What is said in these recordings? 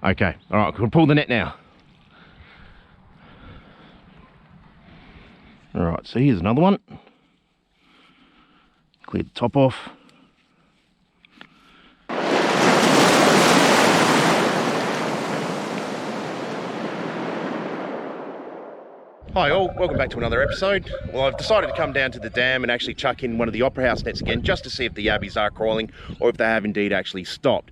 Okay, all right, we'll pull the net now. All right, so here's another one. Clear the top off. Hi all, welcome back to another episode. Well, I've decided to come down to the dam and actually chuck in one of the opera house nets again, just to see if the yabbies are crawling or if they have indeed actually stopped.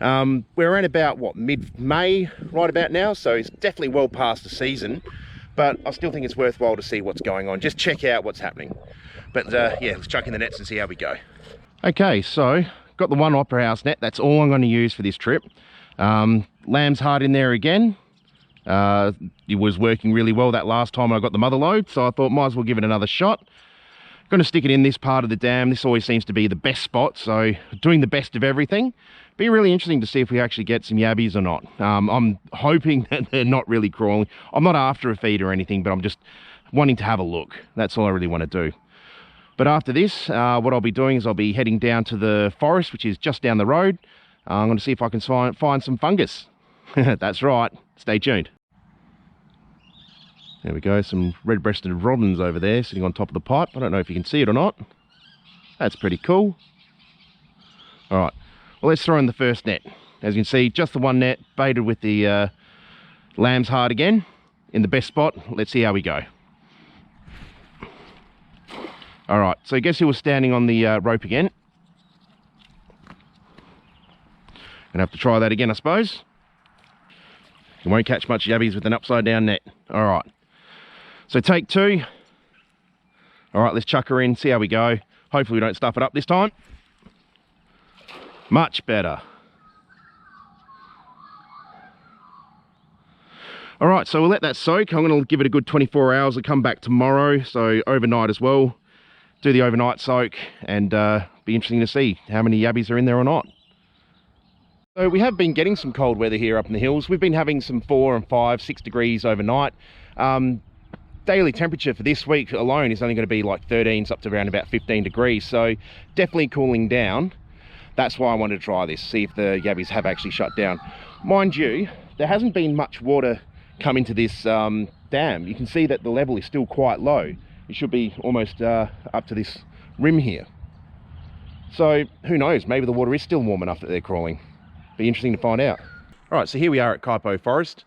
We're around about, what, mid-May right about now, so it's definitely well past the season, but I still think it's worthwhile to see what's going on. Just check out what's happening. But yeah, let's chuck in the nets and see how we go. Okay, so got the one opera house net. That's all I'm going to use for this trip. Lamb's heart in there again. It was working really well that last time I got the mother load, so I thought might as well give it another shot. Going to stick it in this part of the dam. This always seems to be the best spot, so doing the best of everything. Be really interesting to see if we actually get some yabbies or not. I'm hoping that they're not really crawling. I'm not after a feed or anything, but I'm just wanting to have a look. That's all I really want to do. But after this, what I'll be doing is I'll be heading down to the forest, which is just down the road. I'm going to see if I can find some fungus. That's right. Stay tuned. There we go, some red-breasted robins over there sitting on top of the pipe. I don't know if you can see it or not. That's pretty cool. All right, well, let's throw in the first net. As you can see, just the one net, baited with the lamb's heart again, in the best spot. Let's see how we go. All right, so guess who was standing on the rope again? Gonna have to try that again, I suppose. You won't catch much yabbies with an upside down net. All right. So take two. All right, let's chuck her in, see how we go. Hopefully we don't stuff it up this time. Much better. All right, so we'll let that soak. I'm gonna give it a good 24 hours. I'll come back tomorrow, so overnight as well. Do the overnight soak and be interesting to see how many yabbies are in there or not. So we have been getting some cold weather here up in the hills. We've been having some 4 and 5, 6 degrees overnight. Daily temperature for this week alone is only going to be like 13s up to around about 15 degrees. So definitely cooling down. That's why I wanted to try this, see if the yabbies have actually shut down. Mind you, there hasn't been much water come into this dam. You can see that the level is still quite low. It should be almost up to this rim here. So who knows, maybe the water is still warm enough that they're crawling. Be interesting to find out. All right, so here we are at Kuitpo Forest.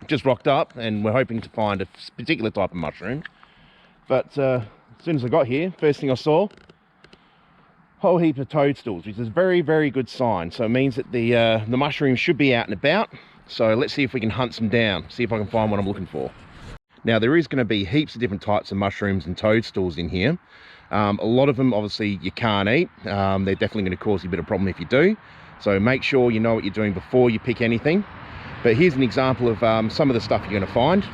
Just rocked up and we're hoping to find a particular type of mushroom. But as soon as I got here, first thing I saw, whole heap of toadstools, which is a very, very good sign. So it means that the mushroom should be out and about. So let's see if we can hunt some down, see if I can find what I'm looking for. Now there is going to be heaps of different types of mushrooms and toadstools in here. A lot of them obviously you can't eat. They're definitely going to cause you a bit of a problem if you do. So make sure you know what you're doing before you pick anything. But here's an example of some of the stuff you're going to find.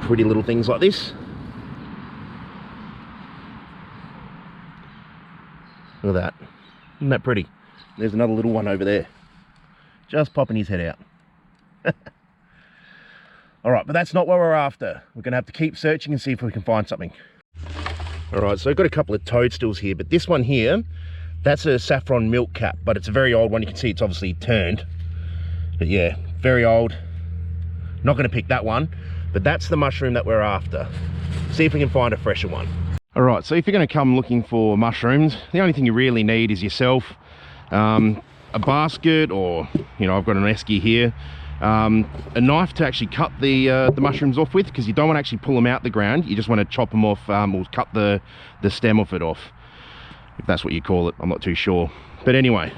Pretty little things like this. Look at that. Isn't that pretty? There's another little one over there. Just popping his head out. All right, but that's not what we're after. We're going to have to keep searching and see if we can find something. All right, so I've got a couple of toadstools here, but this one here, that's a saffron milk cap, but it's a very old one. You can see it's obviously turned. But yeah, very old. Not going to pick that one, but that's the mushroom that we're after. See if we can find a fresher one. All right, so if you're going to come looking for mushrooms, the only thing you really need is yourself, a basket, or, you know, I've got an esky here, a knife to actually cut the mushrooms off with, because you don't want to actually pull them out the ground. You just want to chop them off, or cut the stem of it off, if that's what you call it. I'm not too sure. But anyway,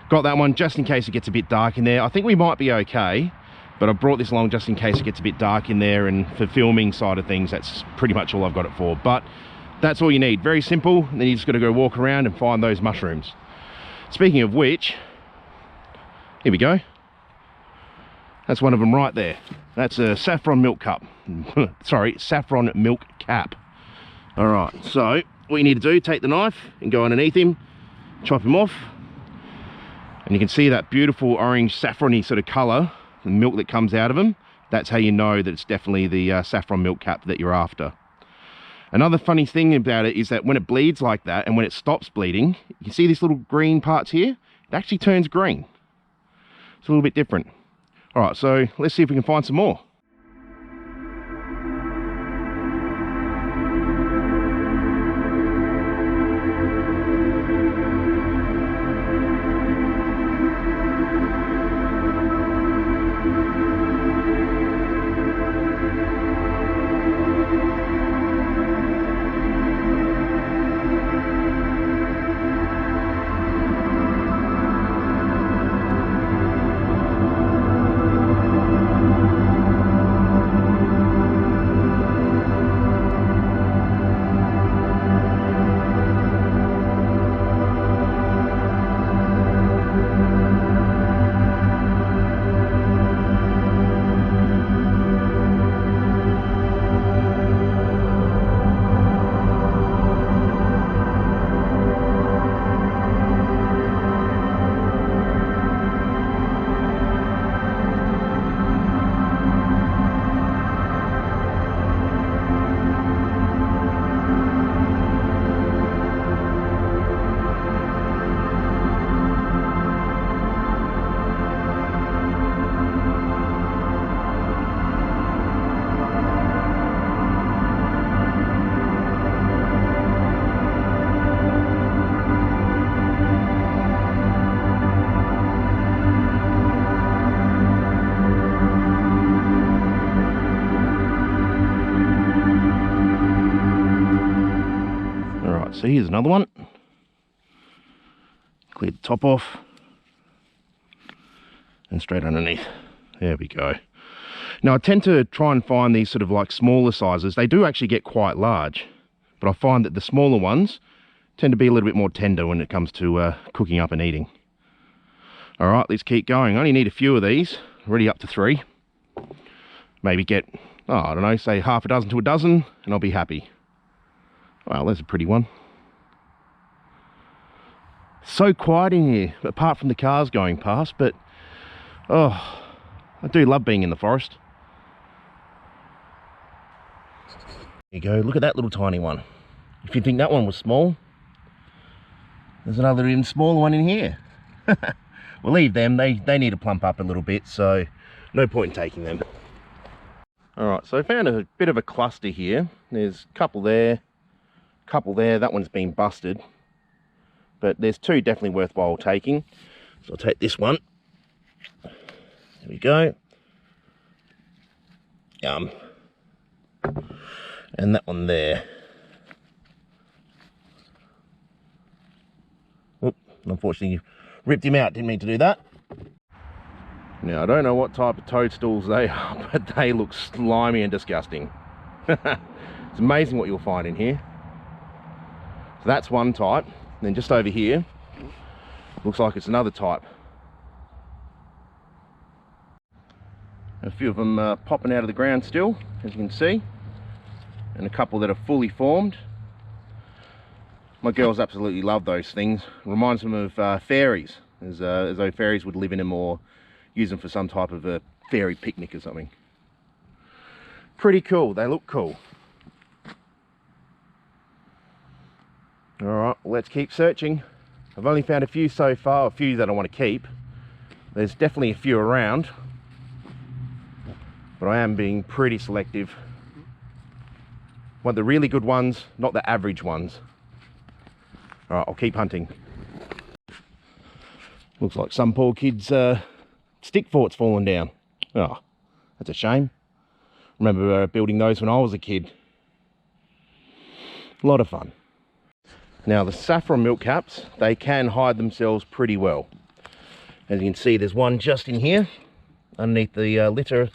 got that one just in case it gets a bit dark in there. I think we might be okay, but I brought this along just in case it gets a bit dark in there, and for filming side of things, that's pretty much all I've got it for. But that's all you need. Very simple. And then you just got to go walk around and find those mushrooms. Speaking of which, here we go. That's one of them right there. That's a saffron milk cup. Sorry, saffron milk cap. All right, so what you need to do, take the knife and go underneath him, chop him off. And you can see that beautiful orange saffrony sort of color, the milk that comes out of him. That's how you know that it's definitely the saffron milk cap that you're after. Another funny thing about it is that when it bleeds like that, and when it stops bleeding, you see these little green parts here? it actually turns green. It's a little bit different. All right, so let's see if we can find some more. So here's another one. Clear the top off and straight underneath. There we go. Now I tend to try and find these sort of like smaller sizes. They do actually get quite large, but I find that the smaller ones tend to be a little bit more tender when it comes to cooking up and eating. All right, let's keep going. I only need a few of these, already up to 3. Maybe get, oh, I don't know, say half a dozen to a dozen, and I'll be happy. Wow, there's a pretty one. So quiet in here, apart from the cars going past, but oh, I do love being in the forest. There you go, look at that little tiny one. If you think that one was small, there's another even smaller one in here. We'll leave them, they need to plump up a little bit, so no point in taking them. Alright, so I found a bit of a cluster here. There's a couple there, that one's been busted. But there's 2 definitely worthwhile taking. So I'll take this one. There we go. Yum. And that one there. Oop, unfortunately, ripped him out. Didn't mean to do that. Now, I don't know what type of toadstools they are, but they look slimy and disgusting. It's amazing what you'll find in here. So that's one type. And then just over here, looks like it's another type. A few of them popping out of the ground still, as you can see. And a couple that are fully formed. My girls absolutely love those things. Reminds them of fairies, as though fairies would live in them or use them for some type of a fairy picnic or something. Pretty cool, they look cool. Alright, let's keep searching. I've only found a few so far, a few that I want to keep. There's definitely a few around, but I am being pretty selective. Want the really good ones, not the average ones. Alright, I'll keep hunting. Looks like some poor kid's stick fort's fallen down. Oh, that's a shame. Remember building those when I was a kid. A lot of fun. Now the saffron milk caps, they can hide themselves pretty well. As you can see, there's one just in here underneath the litter,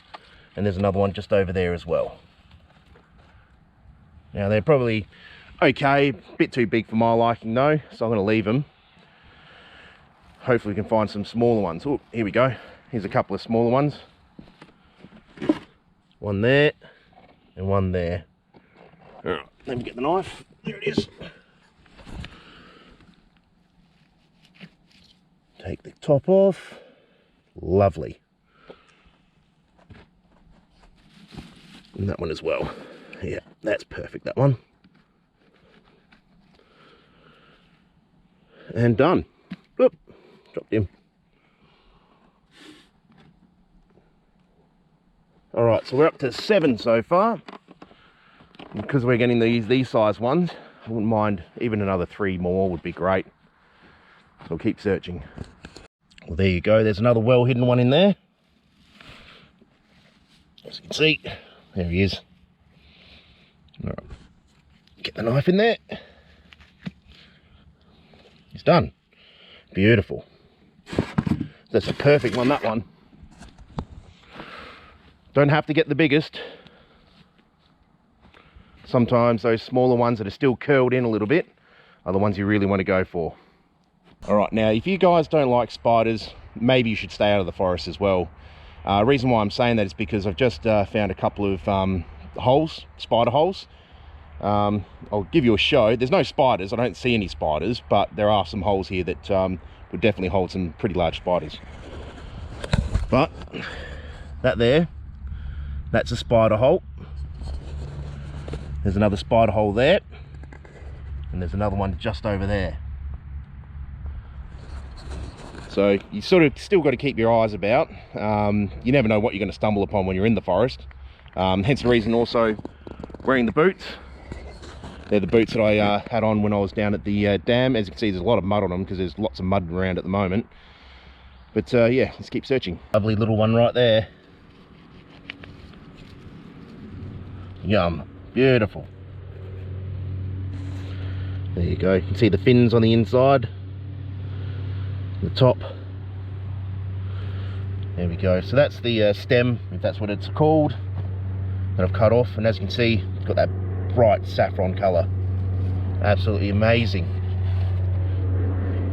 and there's another one just over there as well. Now they're probably okay, a bit too big for my liking though, so I'm going to leave them. Hopefully we can find some smaller ones. Oh, here we go. Here's a couple of smaller ones. One there and one there. All right, let me get the knife. There it is. Take the top off. Lovely. And that one as well. Yeah, that's perfect, that one. And done. Oop, dropped him. All right, so we're up to 7 so far. Because we're getting these size ones, I wouldn't mind even another 3 more would be great. So we'll keep searching. Well, there you go. There's another well-hidden one in there. As you can see, there he is. All right, get the knife in there. He's done. Beautiful. That's a perfect one, that one. Don't have to get the biggest. Sometimes those smaller ones that are still curled in a little bit are the ones you really want to go for. All right, now if you guys don't like spiders, maybe you should stay out of the forest as well. Reason why I'm saying that is because I've just found a couple of holes, spider holes. I'll give you a show. There's no spiders, I don't see any spiders, but there are some holes here that would definitely hold some pretty large spiders. But that there, that's a spider hole. There's another spider hole there, and there's another one just over there. So you sort of still got to keep your eyes about. You never know what you're going to stumble upon when you're in the forest. Hence the reason also wearing the boots. They're the boots that I had on when I was down at the dam. As you can see, there's a lot of mud on them because there's lots of mud around at the moment. But yeah, let's keep searching. Lovely little one right there. Yum. Beautiful. There you go. You can see the fins on the inside, the top. There we go. So that's the stem, if that's what it's called, that I've cut off. And as you can see, it's got that bright saffron colour. Absolutely amazing.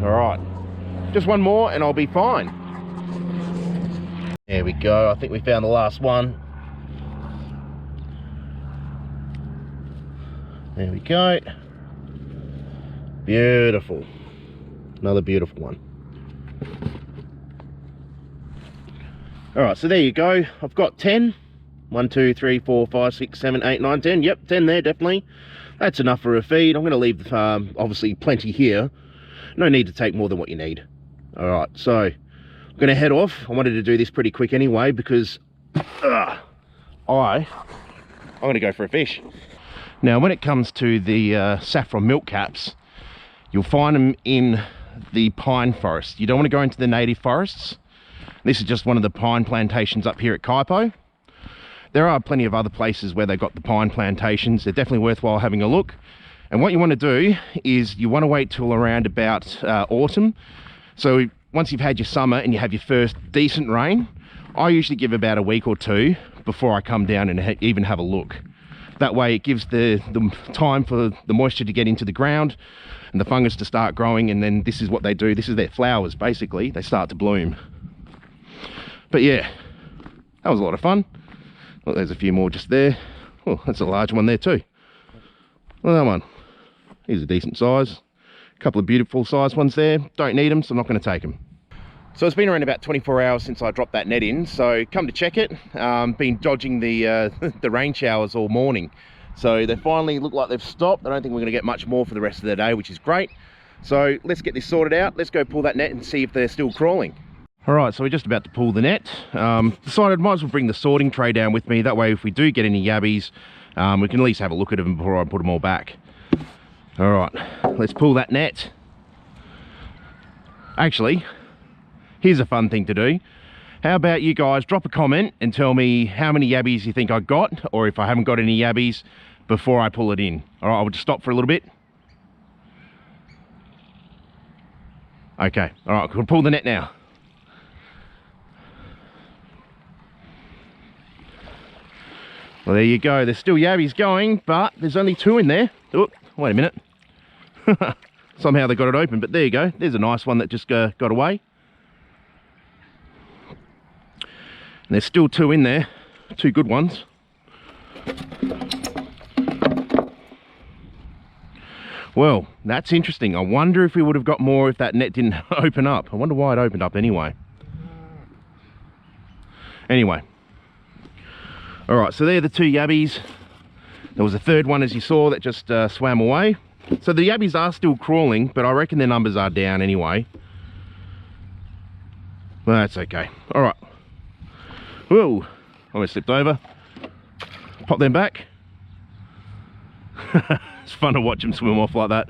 All right, just one more and I'll be fine. There we go. I think we found the last one. There we go. Beautiful. Another beautiful one. All right, so there you go. I've got 10. 1, 2, 3, 4, 5, 6, 7, 8, 9, 10. Yep, 10 there, definitely. That's enough for a feed. I'm going to leave obviously plenty here. No need to take more than what you need. All right, so I'm going to head off. I wanted to do this pretty quick anyway because I'm going to go for a fish. Now, when it comes to the saffron milk caps, you'll find them in the pine forest. You don't want to go into the native forests. This is just one of the pine plantations up here at Kuitpo. There are plenty of other places where they've got the pine plantations. They're definitely worthwhile having a look. And what you want to do is you want to wait till around about autumn. So once you've had your summer and you have your first decent rain, I usually give about a week or 2 before I come down and even have a look. That way it gives the time for the moisture to get into the ground and the fungus to start growing, and then this is what they do. This is their flowers, basically. They start to bloom. But yeah, that was a lot of fun. Look, there's a few more just there. Oh, that's a large one there too. Well, that one. He's a decent size. A couple of beautiful size ones there. Don't need them, so I'm not going to take them. So it's been around about 24 hours since I dropped that net in, so come to check it. Been dodging the rain showers all morning. So they finally look like they've stopped. I don't think we're going to get much more for the rest of the day, which is great. So let's get this sorted out. Let's go pull that net and see if they're still crawling. All right, so we're just about to pull the net. Decided might as well bring the sorting tray down with me. That way if we do get any yabbies, we can at least have a look at them before I put them all back. All right, let's pull that net. Actually, here's a fun thing to do. How about you guys drop a comment and tell me how many yabbies you think I got, or if I haven't got any yabbies, before I pull it in. All right, I'll just stop for a little bit. Okay, all right, we'll pull the net now. Well, there you go. There's still yabbies going, but there's only 2 in there. Oh, wait a minute. Somehow they got it open, but there you go. There's a nice one that just got away. And there's still 2 in there, 2 good ones. Well, that's interesting. I wonder if we would have got more if that net didn't open up. I wonder why it opened up anyway. Anyway. All right, so they're the 2 yabbies. There was a 3rd one, as you saw, that just swam away. So the yabbies are still crawling, but I reckon their numbers are down anyway. Well, that's okay. All right. Whoa, almost slipped over. Pop them back. It's fun to watch them swim off like that.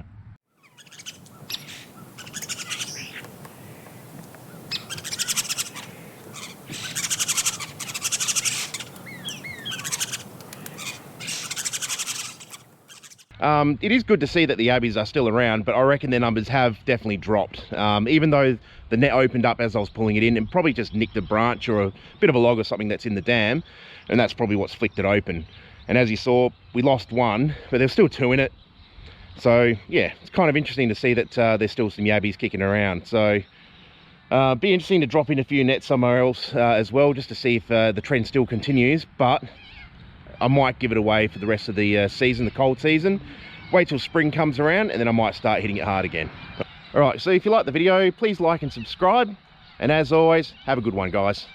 It is good to see that the yabbies are still around, but I reckon their numbers have definitely dropped. Even though the net opened up as I was pulling it in and probably just nicked a branch or a bit of a log or something that's in the dam, and that's probably what's flicked it open. And as you saw, we lost one, but there's still two in it. So yeah, it's kind of interesting to see that there's still some yabbies kicking around. So be interesting to drop in a few nets somewhere else as well, just to see if the trend still continues. But I might give it away for the rest of the season, the cold season. Wait till spring comes around and then I might start hitting it hard again. All right, so if you like the video, please like and subscribe. And as always, have a good one, guys.